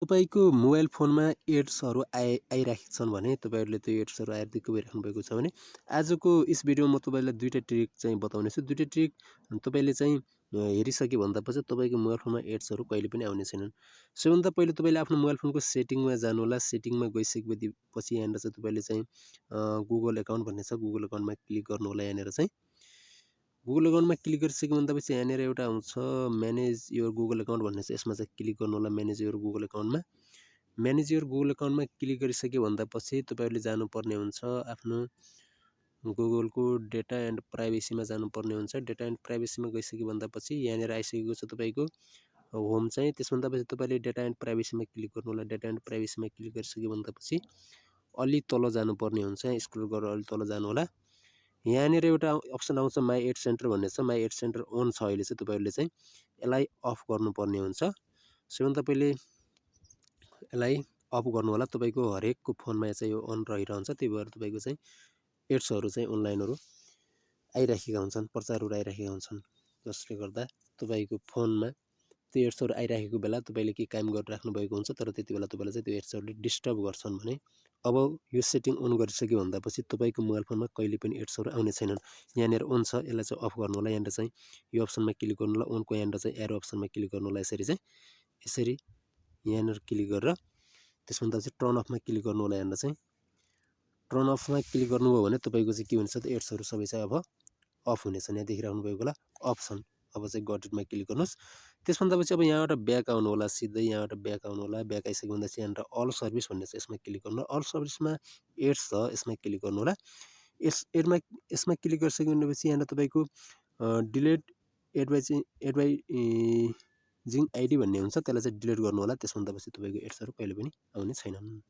तपाईको मोबाइल फोनमा एड्सहरु आइराखेका छन् भने तपाईहरुले त्यो एड्सहरु आएर दिक्क भइराख्नु भएको छ भने आजको यस भिडियोमा म तपाईलाई दुईटा ट्रिक चाहिँ बताउने छु। दुईटा ट्रिक तपाईले चाहिँ हेरिसके भन्दा पछि तपाईको मोबाइल फोनमा एड्सहरु कहिले पनि आउने छैनन्। सबैभन्दा पहिले तपाईले आफ्नो मोबाइल फोनको सेटिङमा जानु होला। सेटिङमा गइसकेपछि यहाँनिर चाहिँ तपाईले चाहिँ गुगल अकाउन्ट भन्ने छ, गुगल अकाउन्टमा क्लिक गर्नु होला। यहाँनिर चाहिँ गुगल अकाउन्टमा क्लिक गरिसके भन्दापछि यहाँनिर एउटा आउँछ म्यानेज योर गुगल अकाउन्ट भन्ने छ। यसमा चाहिँ क्लिक गर्नु होला manage your Google अकाउन्टमा। Manage your Google अकाउन्टमा click गरिसके भन्दापछि तपाईहरुले जानुपर्ने हुन्छ आफ्नो गुगलको डेटा एन्ड प्राइभेसीमा जानुपर्ने हुन्छ। डेटा एन्ड प्राइभेसीमा गइसके भन्दापछि यहाँनिर आइसकेको छ तपाईको होम चाहिँ। त्यसभन्दा पछि तपाईले डेटा एन्ड प्राइभेसीमा क्लिक गर्नु होला। डेटा एन्ड प्राइभेसीमा क्लिक गरिसके भन्दापछि अलि तल जानुपर्ने हुन्छ। स्क्रल गरेर अलि तल जानु होला। यहाँनिर एउटा अप्सन आउँछ माई एड सेन्टर भन्ने छ। माई एड सेन्टर अन छ अहिले चाहिँ तपाईहरुले चाहिँ यसलाई अफ गर्नुपर्ने हुन्छ। सबैभन्दा पहिले यसलाई अफ गर्नु होला। तपाईको हरेकको फोनमा चाहिँ यो अन रहिरहन्छ। त्यही भएर तपाईको चाहिँ एड्सहरु चाहिँ अनलाइनहरु आइराखेका हुन्छन्, प्रचारहरु आइराखेका हुन्छन्। जसले गर्दा तपाईको फोनमा त्यो एड्सहरु आइराखेको बेला तपाईले के काम गरिराख्नु भएको हुन्छ, तर त्यतिबेला तपाईलाई चाहिँ त्यो एड्सहरुले डिस्टर्ब गर्छन् भने अब यो सेटिङ अन गरिसके भन्दापछि तपाईको मोबाइल फोनमा कहिले पनि एड्सहरु आउने छैनन्। यहाँनिर अन छ, यसलाई चाहिँ अफ गर्नु होला। यहाँनिर चाहिँ यो अप्सनमा क्लिक गर्नु होला। अनको यहाँनिर चाहिँ एरो अप्सनमा क्लिक गर्नु होला। यसरी यहाँनिर क्लिक गरेर त्यसभन्दा चाहिँ टर्न अफमा क्लिक गर्नु होला। यहाँनिर चाहिँ टर्न अफमा क्लिक गर्नुभयो भने तपाईको चाहिँ के हुन्छ त एड्सहरु सबै चाहिँ अब अफ हुनेछन्। यहाँ देखिराख्नु भएको होला अफ छन्। अब चाहिँ गट इटमा क्लिक गर्नुस्। त्यसभन्दा पछि अब यहाँबाट ब्याक आउनु होला। सिधै यहाँबाट ब्याक आउनु होला। ब्याक आइसके भन्दा चाहिँ यहाँनिर अल सर्भिस भन्ने छ, यसमा क्लिक गर्नु होला। अल सर्भिसमा एड्स छ, यसमा क्लिक गर्नु होला। यसमा क्लिक गरिसके भनेपछि यहाँनिर तपाईको डिलिट एडभाइजिङ आइडी भन्ने हुन्छ, त्यसलाई चाहिँ डिलिट गर्नु होला। त्यसभन्दा पछि तपाईको एड्सहरु कहिले पनि आउने छैनन्।